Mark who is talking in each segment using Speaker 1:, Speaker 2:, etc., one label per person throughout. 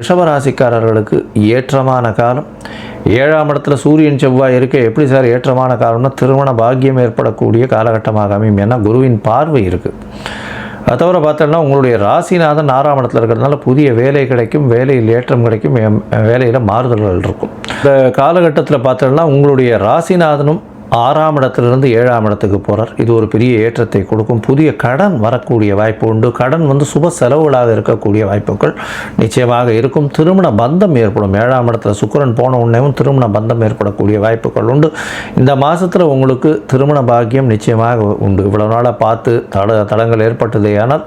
Speaker 1: ரிஷபராசிக்காரர்களுக்கு ஏற்றமான காலம். 7ஆம் இடத்துல சூரியன் செவ்வாய் இருக்க எப்படி சார் ஏற்றமான காலம்னா திருமண பாக்கியம் ஏற்படக்கூடிய காலகட்டமாக அமையும். ஏன்னா குருவின் பார்வை இருக்குது. அதை தவிர பார்த்தோம்னா உங்களுடைய ராசிநாதன் 6ஆம் இடத்துல இருக்கிறதுனால புதிய வேலை கிடைக்கும், வேலையில் ஏற்றம் கிடைக்கும், வேலையில் மாறுதல்கள் இருக்கும். இந்த காலகட்டத்தில் பார்த்தோம்னா உங்களுடைய ராசிநாதனும் 6ஆம் இடத்திலிருந்து 7ஆம் இடத்துக்கு போகிறார். இது ஒரு பெரிய ஏற்றத்தை கொடுக்கும். புதிய கடன் வரக்கூடிய வாய்ப்பு உண்டு. கடன் சுப செலவுகளாக இருக்கக்கூடிய வாய்ப்புகள் நிச்சயமாக இருக்கும். திருமண பந்தம் ஏற்படும். 7ஆம் இடத்துல சுக்கிரன் போன உடனேவும் திருமண பந்தம் ஏற்படக்கூடிய வாய்ப்புகள் உண்டு. இந்த மாதத்தில் உங்களுக்கு திருமண பாக்கியம் நிச்சயமாக உண்டு. இவ்வளவு நாளாக பார்த்து தடங்கள் ஏற்பட்டதே, ஆனால்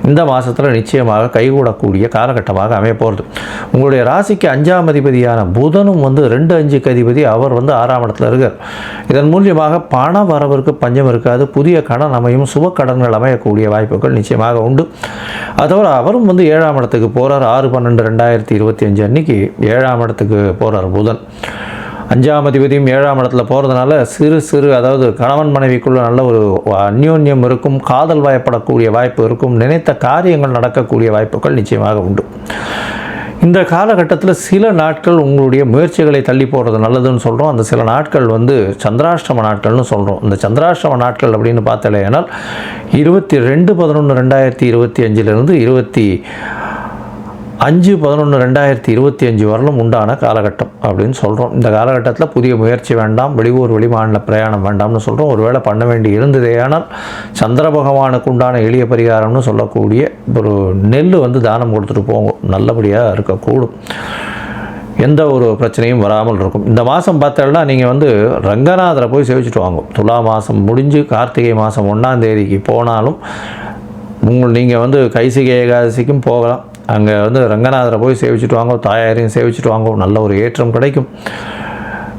Speaker 1: இந்த மாதத்தில் நிச்சயமாக கைகூடக்கூடிய காலகட்டமாக அமைய போகிறது. உங்களுடைய ராசிக்கு 5ஆம் அதிபதியான புதனும் 2-5க்கு அதிபதி, அவர் 6ஆம் இடத்துல இருக்கார். இதன் மூலியமாக பண வரவிற்கு பஞ்சம் இருக்காது. புதிய கடன் அமையும், சுப கடன்கள் அமையக்கூடிய வாய்ப்புகள் நிச்சயமாக உண்டு. அதோடு அவரும் 7ஆம் இடத்துக்கு போகிறார். 6/12/2025 அன்னைக்கு 7ஆம் இடத்துக்கு போகிறார் புதன். 5ஆம் அதிபதியும் 7ஆம் இடத்துல போகிறதுனால சிறு அதாவது கணவன் மனைவிக்குள்ள நல்ல ஒரு அந்யோன்யம் இருக்கும், காதல் வயப்படக்கூடிய வாய்ப்பு இருக்கும், நினைத்த காரியங்கள் நடக்கக்கூடிய வாய்ப்புகள் நிச்சயமாக உண்டு. இந்த காலகட்டத்தில் சில நாட்கள் உங்களுடைய முயற்சிகளை தள்ளி போடுறது நல்லதுன்னு சொல்கிறோம். அந்த சில நாட்கள் சந்திராஷ்டம நாட்கள்னு சொல்கிறோம். இந்த சந்திராஷ்டம நாட்கள் அப்படின்னு பார்த்தாலேனால் 22/11/2025 25/11/2025 வரலும் உண்டான காலகட்டம் அப்படின்னு சொல்கிறோம். இந்த காலகட்டத்தில் புதிய முயற்சி வேண்டாம், வெளியூர் வெளிமாநில பிரயாணம் வேண்டாம்னு சொல்கிறோம். ஒருவேளை பண்ண வேண்டி இருந்ததே ஆனால் சந்திர பகவானுக்கு உண்டான எளிய பரிகாரம்னு சொல்லக்கூடிய ஒரு நெல் தானம் கொடுத்துட்டு போங்க, நல்லபடியாக இருக்கக்கூடும். எந்த ஒரு பிரச்சனையும் வராமல் இருக்கும். இந்த மாதம் பார்த்தோம்னா நீங்கள் ரங்கநாதரை போய் சேவிச்சுட்டு வாங்க. துலா மாதம் முடிஞ்சு கார்த்திகை மாதம் 1ஆம் தேதிக்கு போனாலும் நீங்கள் கைசிகை ஏகாதசிக்கும் போகலாம். அங்கே ரங்கநாதரை போய் சேவிச்சுட்டு வாங்க, தாயாரையும் சேவிச்சுட்டு வாங்க, நல்ல ஒரு ஏற்றம் கிடைக்கும்.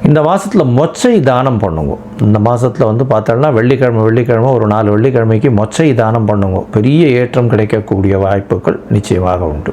Speaker 1: இந்த மாதத்தில் மொச்சை தானம் பண்ணுங்க. இந்த மாதத்தில் பார்த்தோம்னா வெள்ளிக்கிழமை ஒரு 4 வெள்ளிக்கிழமைக்கு மொச்சை தானம் பண்ணுங்க. பெரிய ஏற்றம் கிடைக்கக்கூடிய வாய்ப்புகள் நிச்சயமாக உண்டு.